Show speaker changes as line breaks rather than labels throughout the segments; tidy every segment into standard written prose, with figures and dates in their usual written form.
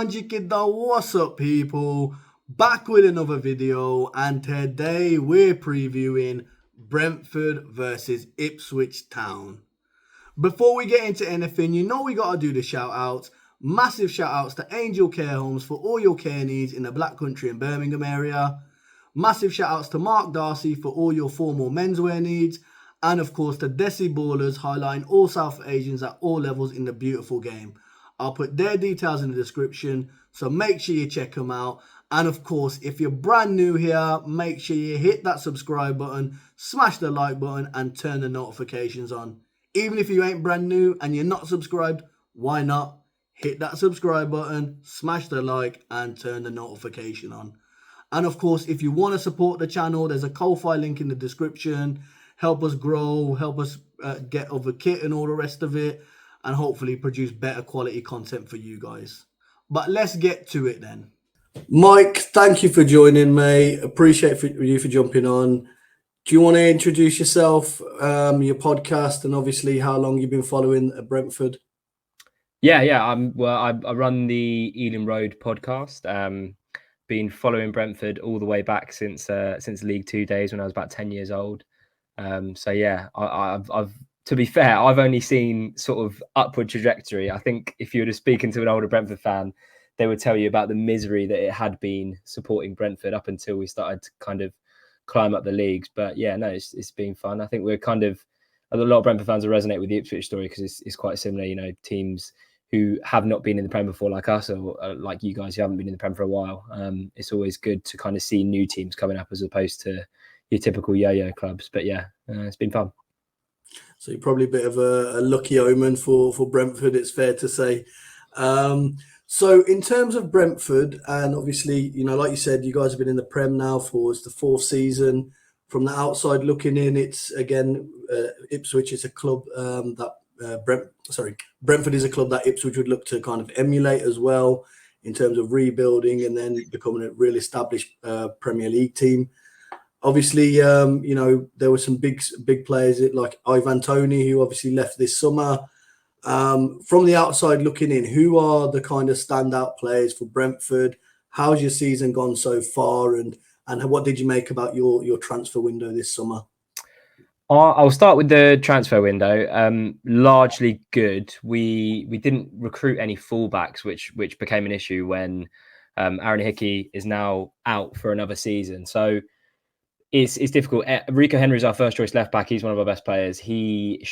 Kanji Kidda, what's up people? Back with another video, and today we're previewing Brentford versus Ipswich Town. Before we get into anything, you know we gotta do the shout outs. Massive shout outs to Angel Care Homes for all your care needs in the Black Country and Birmingham area. Massive shout outs to Mark Darcy for all your formal menswear needs. And of course to Desi Ballers, highlighting all South Asians at all levels in the beautiful game. I'll put their details in the description, so make sure you check them out. And of course, if you're brand new here, make sure you hit that subscribe button, smash the like button, and turn the notifications on. Even if you ain't brand new and you're not subscribed, why not? Hit that subscribe button, smash the like, and turn the notification on. And of course, if you want to support the channel, there's a Ko-Fi link in the description. Help us grow, help us get other kit and all the rest of it, and hopefully produce better quality content for you guys. But let's get to it then. Mike, thank you for joining me. Appreciate you for jumping on. Do you want to introduce yourself, your podcast, and obviously how long you've been following Brentford?
Yeah. I run the Ealing Road Podcast. Been following Brentford all the way back since League Two days when I was about 10 years old. I've to be fair, I've only seen sort of upward trajectory. I think if you were to speaking to an older Brentford fan, they would tell you about the misery that it had been supporting Brentford up until we started to kind of climb up the leagues. But yeah, no, it's been fun. I think we're kind of, a lot of Brentford fans will resonate with the Ipswich story because it's quite similar, you know, teams who have not been in the Prem before like us, or like you guys who haven't been in the Prem for a while. It's always good to kind of see new teams coming up as opposed to your typical yo-yo clubs. But yeah, it's been fun.
So you're probably a bit of a lucky omen for Brentford, it's fair to say. So in terms of Brentford, and obviously, you know, like you said, you guys have been in the Prem now for it's the fourth season. From the outside looking in, it's again, Ipswich is a club Brentford is a club that Ipswich would look to kind of emulate as well in terms of rebuilding and then becoming a real established Premier League team. Obviously, you know, there were some big players like Ivan Toney, who obviously left this summer. From the outside looking in, who are the kind of standout players for Brentford? How's your season gone so far? And what did you make about your transfer window this summer?
I'll start with the transfer window. Largely good. We didn't recruit any fullbacks, which became an issue when Aaron Hickey is now out for another season. So it's difficult. Rico Henry is our first choice left back. He's one of our best players. He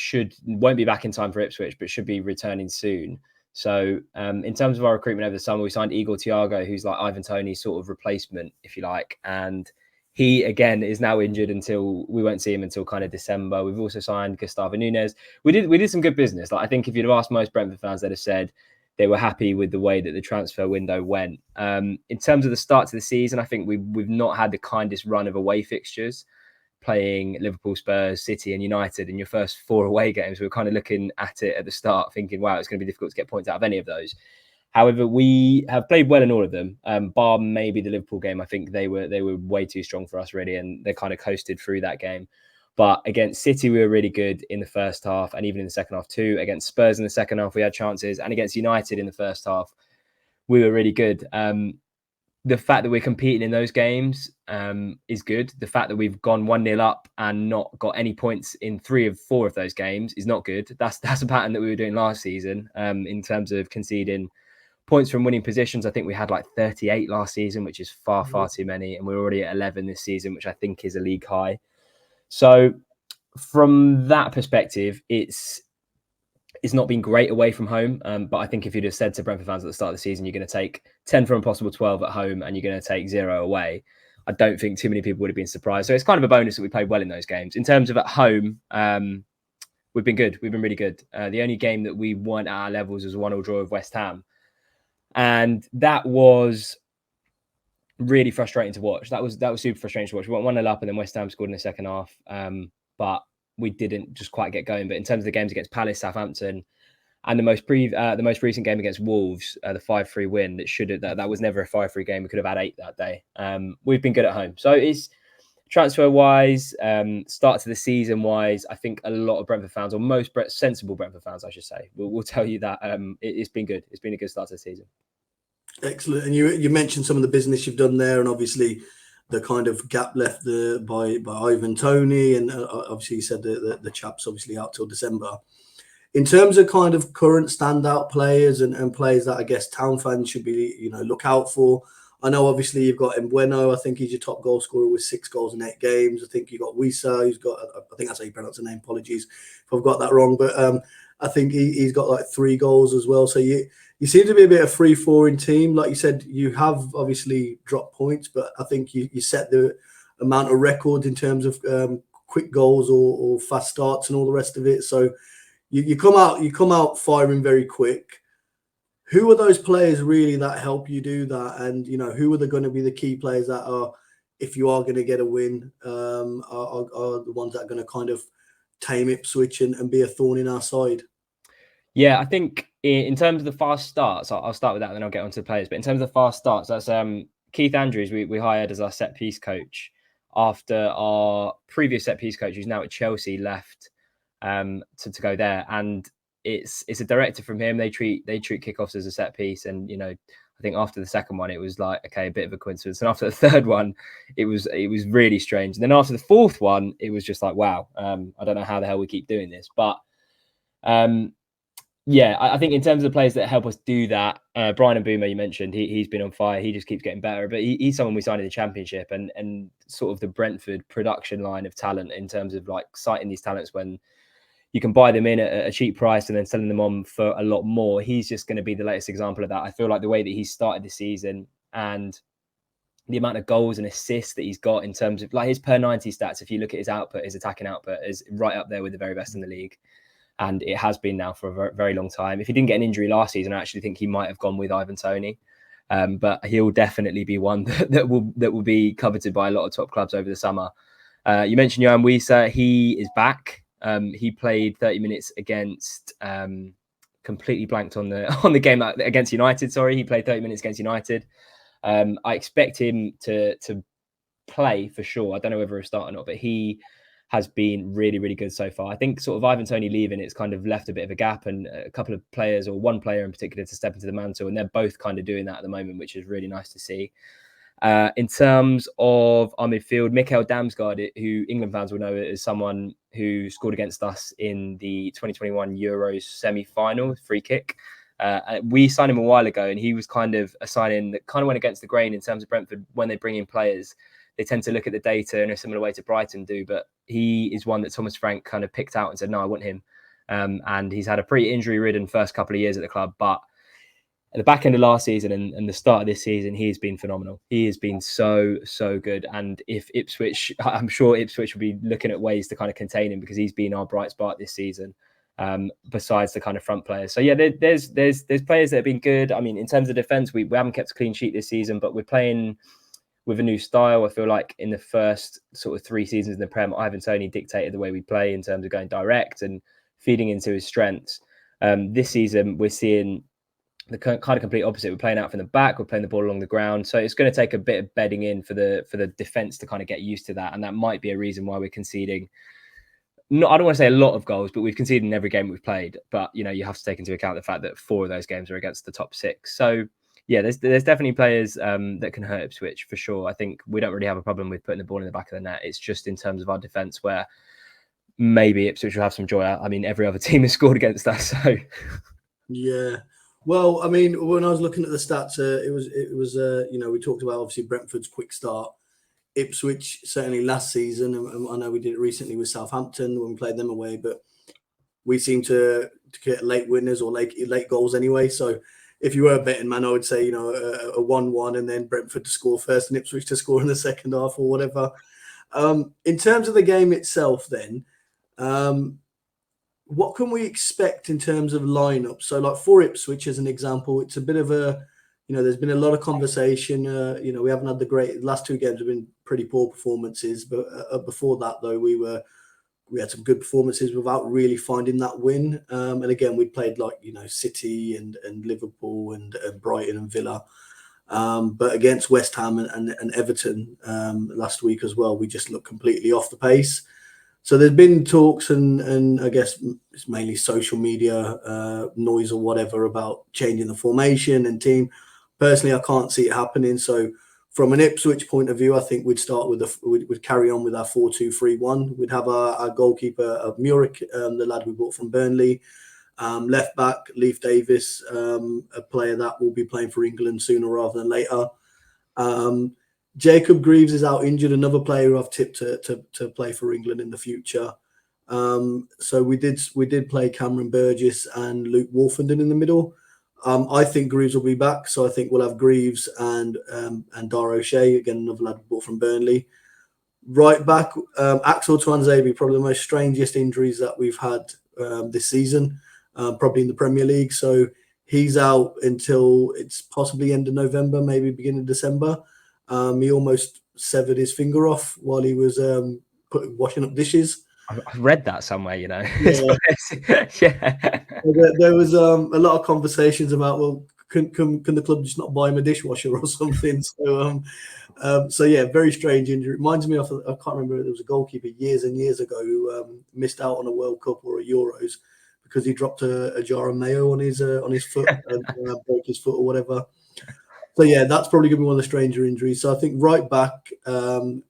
won't be back in time for Ipswich, but should be returning soon. So in terms of our recruitment over the summer, we signed Igor Thiago, who's like Ivan Toney's sort of replacement, if you like. And he, again, is now injured we won't see him until kind of December. We've also signed Gustavo Nunes. We did some good business. Like, I think if you'd have asked most Brentford fans, they'd have said they were happy with the way that the transfer window went. In terms of the start to the season, I think we've not had the kindest run of away fixtures, playing Liverpool, Spurs, City and United in your first 4 away games. We were kind of looking at it at the start thinking, wow, it's going to be difficult to get points out of any of those. However, we have played well in all of them, bar maybe the Liverpool game. I think they were way too strong for us, really, and they kind of coasted through that game. But against City, we were really good in the first half and even in the second half too. Against Spurs in the second half, we had chances. And against United in the first half, we were really good. The fact that we're competing in those games is good. The fact that we've gone 1-0 up and not got any points in 3 of 4 of those games is not good. That's a pattern that we were doing last season in terms of conceding points from winning positions. I think we had like 38 last season, which is far too many. And we're already at 11 this season, which I think is a league high. So from that perspective, it's not been great away from home. But I think if you'd have said to Brentford fans at the start of the season, you're going to take 10 from a possible 12 at home and you're going to take 0 away, I don't think too many people would have been surprised. So it's kind of a bonus that we played well in those games. In terms of at home, we've been good. We've been really good. The only game that we weren't at our levels was a 1-1 draw with West Ham. And that was really frustrating to watch. That was super frustrating to watch. We went 1-0 up and then West Ham scored in the second half. But we didn't just quite get going. But in terms of the games against Palace, Southampton, and the most recent game against Wolves, the 5-3 win, that was never a 5-3 game. We could have had 8 that day. We've been good at home. So it's transfer-wise, start to the season-wise, I think a lot of Brentford fans, or most sensible Brentford fans, I should say, will tell you that it's been good. It's been a good start to the season.
Excellent. And you mentioned some of the business you've done there, and obviously the kind of gap left by Ivan Toney, and obviously you said the chap's obviously out till December. In terms of kind of current standout players and players that I guess town fans should be, look out for. I know obviously you've got Mbueno. I think he's your top goal scorer with 6 goals in 8 games. I think you've got Wisa, who's got, I think that's how you pronounce the name. Apologies if I've got that wrong. But I think he's got like 3 goals as well. So you seem to be a bit of free-falling team. Like you said, you have obviously dropped points, but I think you set the amount of records in terms of quick goals or fast starts and all the rest of it. So you come out firing very quick. Who are those players really that help you do that? And who are going to be the key players that are, if you are going to get a win, are the ones that are going to kind of tame Ipswich and be a thorn in our side?
Yeah, I think in terms of the fast starts, I'll start with that, and then I'll get onto the players. But in terms of the fast starts, that's Keith Andrews. We hired as our set piece coach after our previous set piece coach, who's now at Chelsea, left to go there, and it's a directive from him. They treat kickoffs as a set piece, and I think after the second one, it was like, okay, a bit of a coincidence, and after the third one, it was really strange, and then after the fourth one, it was just like, wow, I don't know how the hell we keep doing this, but yeah, I think in terms of the players that help us do that, Brian Mbeumo, you mentioned, he's been on fire. He just keeps getting better. But he's someone we signed in the Championship, and sort of the Brentford production line of talent in terms of like citing these talents when you can buy them in at a cheap price and then selling them on for a lot more. He's just going to be the latest example of that. I feel like the way that he started the season and the amount of goals and assists that he's got in terms of like his per 90 stats, if you look at his output, his attacking output is right up there with the very best in the league. And it has been now for a very, very long time. If he didn't get an injury last season, I actually think he might have gone with Ivan Toney. But he'll definitely be one that will be coveted by a lot of top clubs over the summer. You mentioned Johan Wisa. He is back. He played 30 minutes against completely blanked on the game against United. Sorry, he played 30 minutes against United. I expect him to play for sure. I don't know whether he'll start or not, but he has been really, really good so far. I think sort of Ivan Toney leaving, it's kind of left a bit of a gap, and a couple of players, or one player in particular, to step into the mantle, and they're both kind of doing that at the moment, which is really nice to see. In terms of our midfield, Mikael Damsgaard, who England fans will know as someone who scored against us in the 2021 Euros semi-final, free kick. We signed him a while ago, and he was kind of a signing that kind of went against the grain in terms of Brentford. When they bring in players, they tend to look at the data in a similar way to Brighton do, but he is one that Thomas Frank kind of picked out and said, no, I want him. And he's had a pretty injury-ridden first couple of years at the club, but at the back end of last season and the start of this season, he's been phenomenal. He has been so, so good. And if Ipswich, I'm sure Ipswich will be looking at ways to kind of contain him, because he's been our bright spot this season, besides the kind of front players. So yeah, there's players that have been good. I mean, in terms of defence, we haven't kept a clean sheet this season, but we're playing with a new style. I feel like in the first sort of 3 seasons in the Prem, Ivan Toney dictated the way we play in terms of going direct and feeding into his strengths. This season, we're seeing the kind of complete opposite. We're playing out from the back. We're playing the ball along the ground. So it's going to take a bit of bedding in for the defence to kind of get used to that. And that might be a reason why we're conceding. I don't want to say a lot of goals, but we've conceded in every game we've played. But, you have to take into account the fact that 4 of those games are against the top 6. So, yeah, there's definitely players that can hurt Ipswich for sure. I think we don't really have a problem with putting the ball in the back of the net. It's just in terms of our defence where maybe Ipswich will have some joy out. I mean, every other team has scored against us. So,
yeah. Well, I mean, when I was looking at the stats, it was we talked about obviously Brentford's quick start. Ipswich certainly last season, and I know we did it recently with Southampton when we played them away, but we seem to get late winners or late goals anyway. So if you were a betting man, I would say, a 1-1 and then Brentford to score first and Ipswich to score in the second half or whatever. In terms of the game itself then, what can we expect in terms of lineup? So like for Ipswich, as an example, it's a bit of a, there's been a lot of conversation. We haven't had the last 2 games have been pretty poor performances, but before that though, we had some good performances without really finding that win. And again, we played like, City and Liverpool and Brighton and Villa. But against West Ham and Everton last week as well, we just looked completely off the pace. So there's been talks and I guess it's mainly social media noise or whatever about changing the formation and team. personally, I can't see it happening. So from an Ipswich point of view, I think we'd start with we'd carry on with our 4-2-3-1. We'd have our goalkeeper of Muric, the lad we bought from Burnley. Left back, Leif Davis, a player that will be playing for England sooner rather than later. Jacob Greaves is out injured, another player I've tipped to play for England in the future. So we did play Cameron Burgess and Luke Wolfenden in the middle. I think Greaves will be back, so I think we'll have Greaves and Dar O'Shea, again, another lad bought from Burnley. Right back, Axel Tuanzebe, probably the most strangest injuries that we've had this season, probably in the Premier League. So he's out until it's possibly end of November, maybe beginning of December. He almost severed his finger off while he was washing up dishes.
I've read that somewhere, you know.
Yeah.
Yeah.
There was a lot of conversations about, well, can the club just not buy him a dishwasher or something? So yeah, very strange injury. It reminds me of, I can't remember, there was a goalkeeper years and years ago who missed out on a World Cup or a Euros because he dropped a jar of mayo on his foot and broke his foot or whatever. So yeah, that's probably going to be one of the stranger injuries. So I think right back, we'll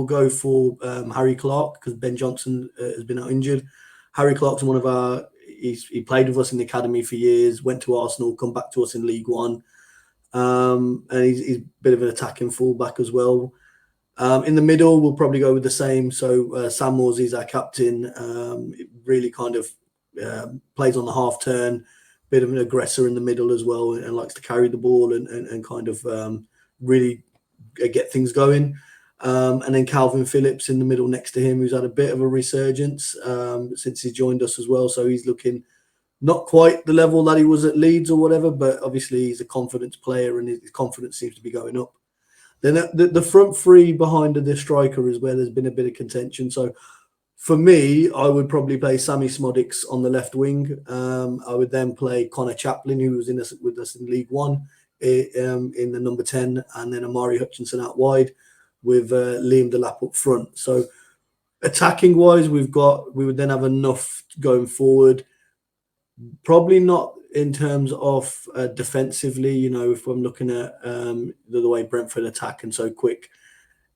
go for Harry Clark because Ben Johnson has been out injured. Harry Clark's one of our. He played with us in the academy for years. Went to Arsenal, come back to us in League One, and he's a bit of an attacking fullback as well. In the middle, we'll probably go with the same. So Sam Morsey is our captain. Really kind of plays on the half turn, bit of an aggressor in the middle as well, and likes to carry the ball and kind of really get things going. And then Calvin Phillips in the middle next to him, who's had a bit of a resurgence since he joined us as well. So he's looking not quite the level that he was at Leeds or whatever, but obviously he's a confidence player and his confidence seems to be going up. Then the front three behind the striker is where there's been a bit of contention. So for me, I would probably play Sammy Smodics on the left wing. I would then play Connor Chaplin, who was with us in League One, in the number 10, and then Amari Hutchinson out wide, with Liam Delap up front. So attacking wise, we would then have enough going forward. Probably not in terms of defensively, you know, if I'm looking at the way Brentford attack and so quick,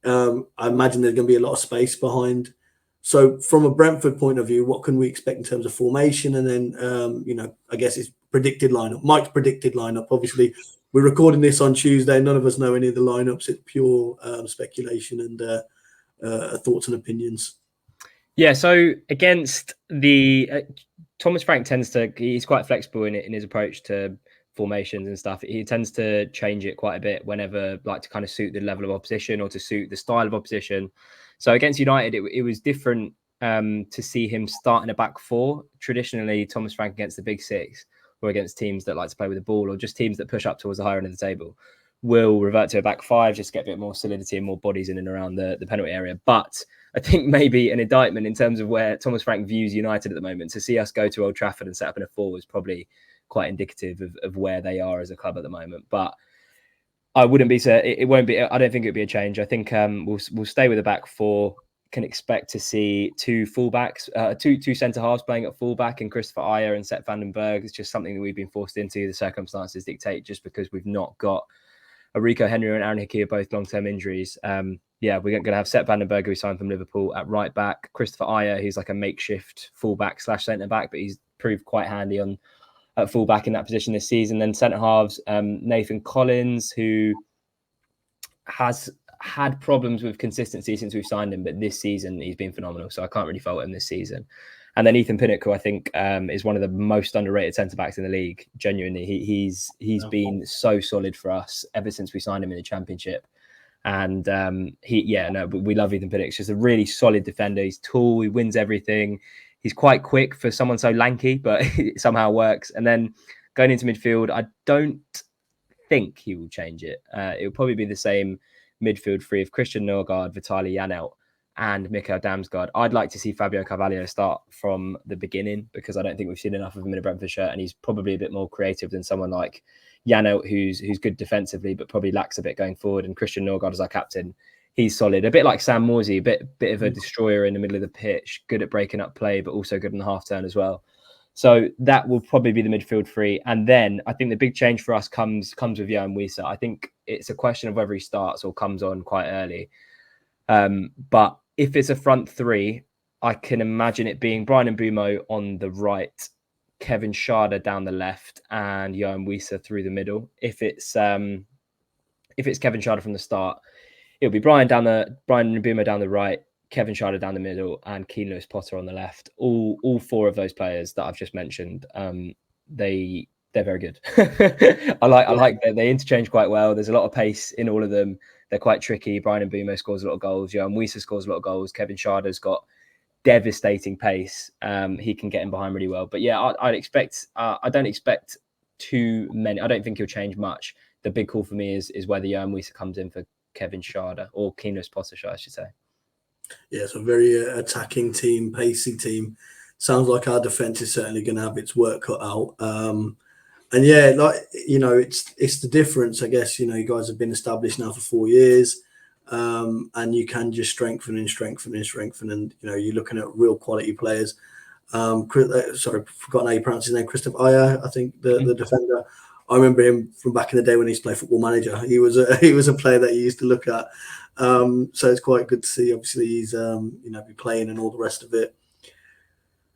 I imagine there's going to be a lot of space behind. So from a Brentford point of view, what can we expect in terms of formation? And then, you know, I guess it's predicted lineup. Mike's predicted lineup, obviously. We're recording this on Tuesday. None of us know any of the lineups. It's pure speculation and thoughts and opinions.
Yeah, so against the Thomas Frank he's quite flexible in his approach to formations and stuff. He tends to change it quite a bit whenever, like, to kind of suit the level of opposition or to suit the style of opposition. So against United, it was different to see him start in a back four. Traditionally, Thomas Frank against the big six, or against teams that like to play with the ball, or just teams that push up towards the higher end of the table, will revert to a back five, just get a bit more solidity and more bodies in and around the penalty area. But I think maybe an indictment in terms of where Thomas Frank views United at the moment. To see us go to Old Trafford and set up in a four is probably quite indicative of where they are as a club at the moment. But I wouldn't be so. It won't be. I don't think it'll be a change. I think we'll stay with the back four. Can expect to see two fullbacks, two centre halves playing at fullback, and Christopher Ajer and Sepp van den Berg. It's just something that we've been forced into. The circumstances dictate, just because we've not got Rico Henry and Aaron Hickey are both long-term injuries. Yeah, we're going to have Sepp van den Berg, who signed from Liverpool, at right back. Christopher Ajer, who's like a makeshift fullback / centre back, but he's proved quite handy at fullback in that position this season. Then centre halves, Nathan Collins, who has had problems with consistency since we've signed him, but this season he's been phenomenal, so I can't really fault him this season. And then Ethan Pinnock, who I think is one of the most underrated centre-backs in the league. Genuinely, he's been so solid for us ever since we signed him in the Championship. And but we love Ethan Pinnock. He's just a really solid defender. He's tall, he wins everything. He's quite quick for someone so lanky, but it somehow works. And then going into midfield, I don't think he will change it. It will probably be the same midfield three of Christian Nørgaard, Vitaly Janelt, and Mikael Damsgaard. I'd like to see Fabio Carvalho start from the beginning, because I don't think we've seen enough of him in a Brentford shirt, and he's probably a bit more creative than someone like Janelt, who's good defensively, but probably lacks a bit going forward. And Christian Nørgaard as our captain, he's solid. A bit like Sam Morsey, a bit of a destroyer in the middle of the pitch, good at breaking up play, but also good in the half turn as well. So that will probably be the midfield three. And then I think the big change for us comes with Johan Wissa. I think it's a question of whether he starts or comes on quite early. But if it's a front three, I can imagine it being Brian Mbumo on the right, Kevin Schade down the left, and Johan Wissa through the middle. If it's Kevin Schade from the start, it'll be Brian Mbumo down the right, Kevin Schade down the middle, and Keane Lewis-Potter on the left. All four of those players that I've just mentioned, they're very good. I like that they interchange quite well. There's a lot of pace in all of them. They're quite tricky. Brian Mbumo scores a lot of goals. Johan Wissa scores a lot of goals. Kevin Schade's got devastating pace. He can get in behind really well. But yeah, I'd expect. I don't expect too many. I don't think he'll change much. The big call for me is whether Johan Wissa comes in for Kevin Schade or Keane Lewis-Potter, I should say.
Yeah, it's a very attacking team, pacey team. Sounds like our defence is certainly going to have its work cut out. And yeah, like, you know, it's the difference, I guess. You know, you guys have been established now for 4 years, and you can just strengthen. And, you know, you're looking at real quality players. Sorry, forgotten how you pronounce his name. Christopher Aya, I think, the defender. I remember him from back in the day when he used to play Football Manager. He was a player that you used to look at. So it's quite good to see. Obviously, he's be playing and all the rest of it.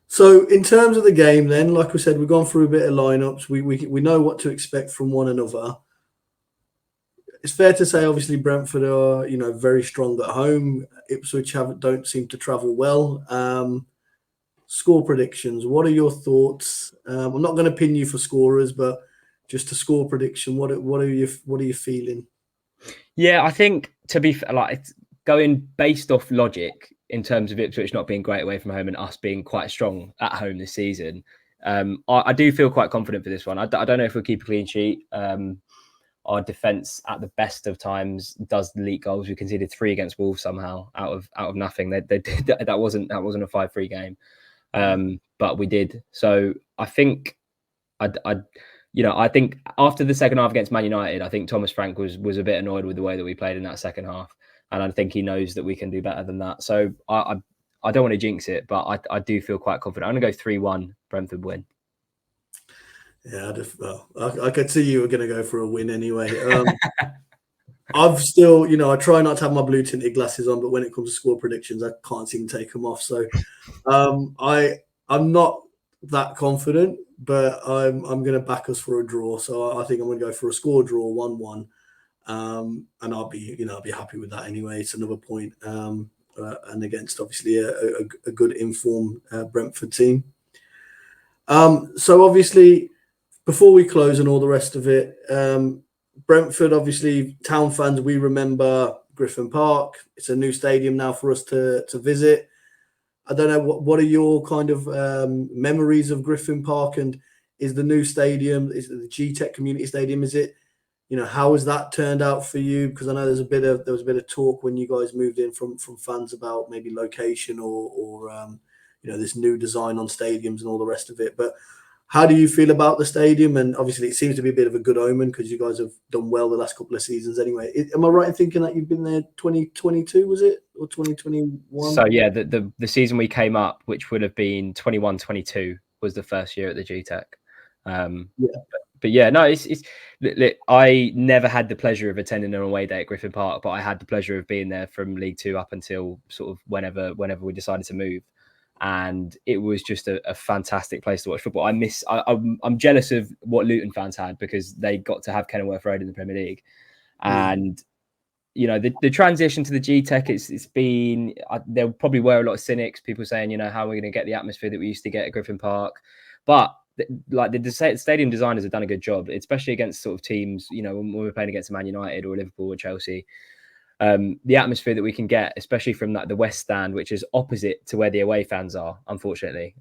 So in terms of the game, then, like we said, we've gone through a bit of lineups. We know what to expect from one another. It's fair to say, obviously, Brentford are very strong at home. Ipswich don't seem to travel well. Score predictions. What are your thoughts? I'm not going to pin you for scorers, but just a score prediction. What are you feeling?
Yeah, I think, to be fair, like, going based off logic in terms of Ipswich not being great away from home and us being quite strong at home this season, I do feel quite confident for this one. I don't know if we'll keep a clean sheet. Our defence at the best of times does leak goals. We conceded 3 against Wolves somehow out of nothing. That wasn't a 5-3 game, but we did. So I think I think after the second half against Man United, I think Thomas Frank was a bit annoyed with the way that we played in that second half. And I think he knows that we can do better than that. So I don't want to jinx it, but I do feel quite confident. I'm going to go 3-1 Brentford win.
Yeah, I could see you were going to go for a win anyway. I've still, I try not to have my blue tinted glasses on, but when it comes to score predictions, I can't seem to take them off. So I'm not that confident, but I'm going to back us for a draw. So I think I'm going to go for a score draw, 1-1. And I'll be happy with that anyway. It's another point, and against obviously a good informed Brentford team. So obviously, before we close and all the rest of it, Brentford, obviously, town fans, we remember Griffin Park. It's a new stadium now for us to visit. I don't know what are your kind of memories of Griffin Park, and is the new stadium, is it the Gtech Community Stadium? Is it? How has that turned out for you? Because I know there was a bit of talk when you guys moved in from fans about maybe location or this new design on stadiums and all the rest of it. But how do you feel about the stadium? And obviously, it seems to be a bit of a good omen because you guys have done well the last couple of seasons anyway. Am I right in thinking that you've been there 2022, was it? Or 2021?
So, yeah, the season we came up, which would have been 21-22, was the first year at the Gtech. But yeah, no, it's I never had the pleasure of attending an away day at Griffin Park, but I had the pleasure of being there from League Two up until sort of whenever we decided to move. And it was just a fantastic place to watch football. I'm jealous of what Luton fans had because they got to have Kenilworth Road in the Premier League. And, the transition to the Gtech, it's been, there probably were a lot of cynics, people saying, how are we going to get the atmosphere that we used to get at Griffin Park? But the stadium designers have done a good job, especially against sort of teams, when we're playing against Man United or Liverpool or Chelsea. The atmosphere that we can get, especially from the West Stand, which is opposite to where the away fans are, unfortunately,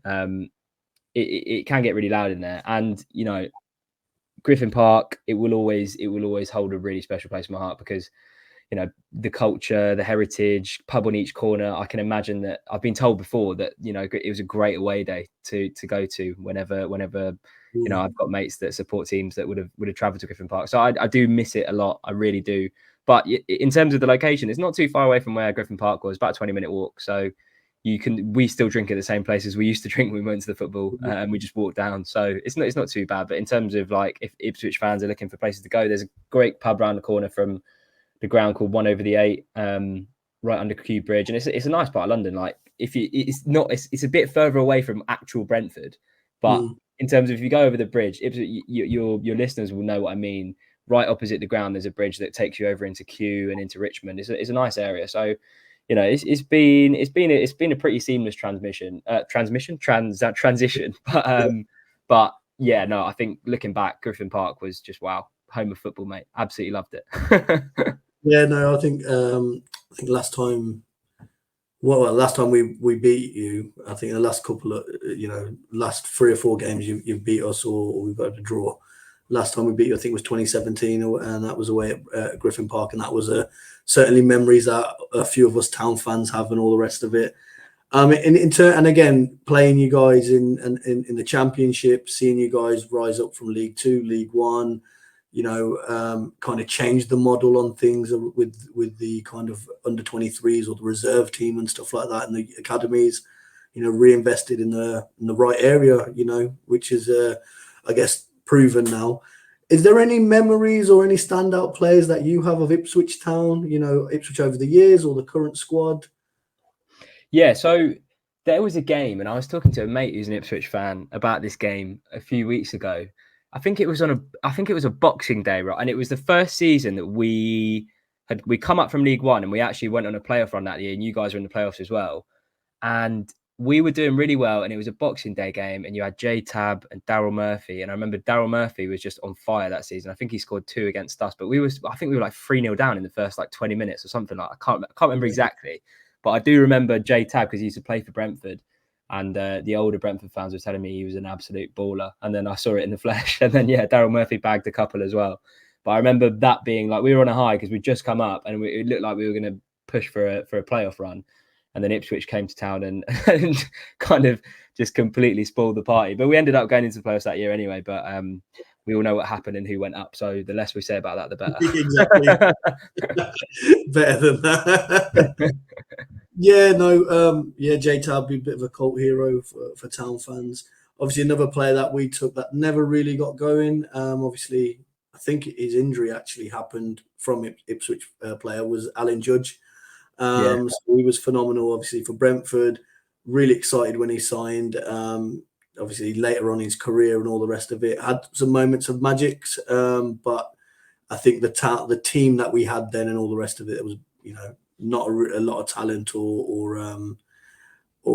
it can get really loud in there. And Griffin Park, it will always hold a really special place in my heart because the culture, the heritage, pub on each corner. I can imagine that. I've been told before that it was a great away day to go to whenever I've got mates that support teams that would have traveled to Griffin Park. So I do miss it a lot. I really do. But in terms of the location, it's not too far away from where Griffin Park was, about a 20-minute walk. So we still drink at the same places we used to drink when we went to the football, and we just walked down. So it's not too bad. But in terms of like, if Ipswich fans are looking for places to go, there's a great pub around the corner from the ground called 1/8, right under Kew Bridge, and it's a nice part of London. Like, it's a bit further away from actual Brentford, but in terms of if you go over the bridge, your listeners will know what I mean. Right opposite the ground, there's a bridge that takes you over into Kew and into Richmond. It's a nice area. So, it's been a pretty seamless transition. But yeah, no, I think looking back, Griffin Park was just wow, home of football, mate. Absolutely loved it.
Yeah, no, I think last time. Well, last time we beat you, I think the last couple of last 3 or 4 games you've beat us, or we've got a draw. Last time we beat you, I think, was 2017, and that was away at Griffin Park, and that was certainly memories that a few of us town fans have, and all the rest of it. And again, playing you guys in the Championship, seeing you guys rise up from League Two, League One, kind of changed the model on things with the kind of under 23s or the reserve team and stuff like that, and the academies, reinvested in the right area, which is I guess proven now. Is there any memories or any standout players that you have of Ipswich Town, Ipswich over the years, or the current squad?
Yeah, so there was a game, and I was talking to a mate who's an Ipswich fan about this game a few weeks ago. I think it was a Boxing Day, right? And it was the first season that we come up from League One, and we actually went on a playoff run that year, and you guys were in the playoffs as well. And we were doing really well, and it was a Boxing Day game, and you had J-Tab and Daryl Murphy. And I remember Daryl Murphy was just on fire that season. I think he scored 2 against us, but I think we were like 3-0 down in the first like 20 minutes or something like that. I can't remember exactly. But I do remember J-Tab because he used to play for Brentford. And the older Brentford fans were telling me he was an absolute baller. And then I saw it in the flesh. And then, yeah, Daryl Murphy bagged a couple as well. But I remember that being like, we were on a high because we'd just come up, and it looked like we were going to push for a playoff run. And then Ipswich came to town and kind of just completely spoiled the party. But we ended up going into the playoffs that year anyway. But we all know what happened and who went up. So the less we say about that, the better.
Exactly. Better than that. Yeah, no, J-Tab be a bit of a cult hero for town fans. Obviously, another player that we took that never really got going. Obviously, I think his injury actually happened from Ipswich player was Alan Judge. So he was phenomenal, obviously, for Brentford. Really excited when he signed. Obviously, later on in his career and all the rest of it, had some moments of magics. But I think the team that we had then and all the rest of it was, not a lot of talent or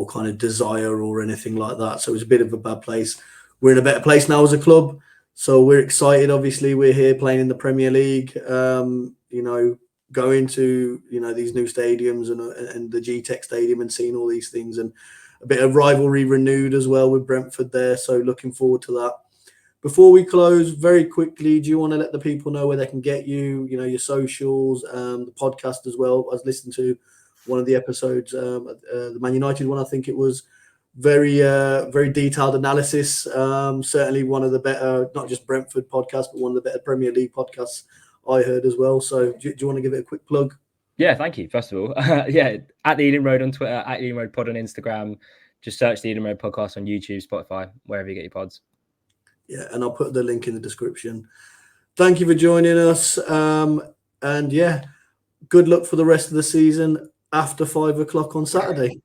kind of desire or anything like that. So it was a bit of a bad place. We're in a better place now as a club. So we're excited. Obviously, we're here playing in the Premier League. Going to these new stadiums and the Gtech stadium and seeing all these things, and a bit of rivalry renewed as well with Brentford there. So looking forward to that. Before we close, very quickly, do you want to let the people know where they can get you? Your socials, the podcast as well. I was listening to one of the episodes, the Man United one. I think it was very detailed analysis. Certainly one of the better, not just Brentford podcasts, but one of the better Premier League podcasts I heard as well. So do you want to give it a quick plug?
Yeah, thank you. First of all, at the Ealing Road on Twitter, at Ealing Road Pod on Instagram. Just search the Ealing Road Podcast on YouTube, Spotify, wherever you get your pods.
Yeah, and I'll put the link in the description. Thank you for joining us. And yeah, good luck for the rest of the season after 5 o'clock on Saturday.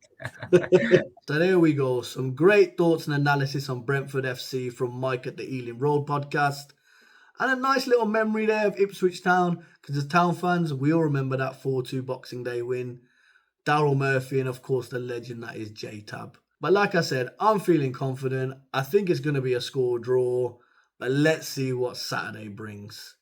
So there we go. Some great thoughts and analysis on Brentford FC from Mike at the Ealing Road Podcast. And a nice little memory there of Ipswich Town, because as Town fans, we all remember that 4-2 Boxing Day win. Daryl Murphy and, of course, the legend that is J-Tab. But like I said, I'm feeling confident. I think it's going to be a score draw, but let's see what Saturday brings.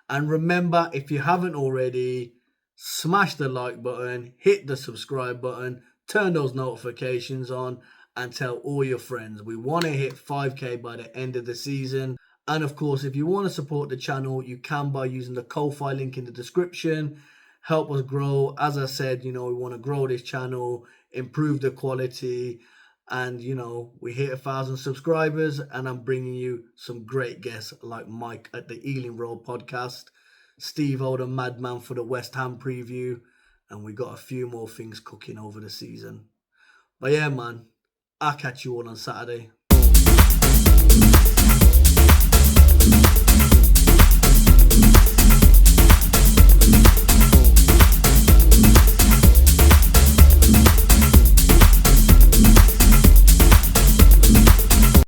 And remember, if you haven't already, smash the like button, hit the subscribe button, turn those notifications on, and tell all your friends. We want to hit 5K by the end of the season. And of course, if you want to support the channel, you can by using the Ko-Fi link in the description. Help us grow. As I said, we want to grow this channel, improve the quality, and we hit 1,000 subscribers, and I'm bringing you some great guests like Mike at the Ealing Road Podcast, Steve the Madman for the West Ham preview, and we got a few more things cooking over the season. But yeah, man, I'll catch you all on Saturday.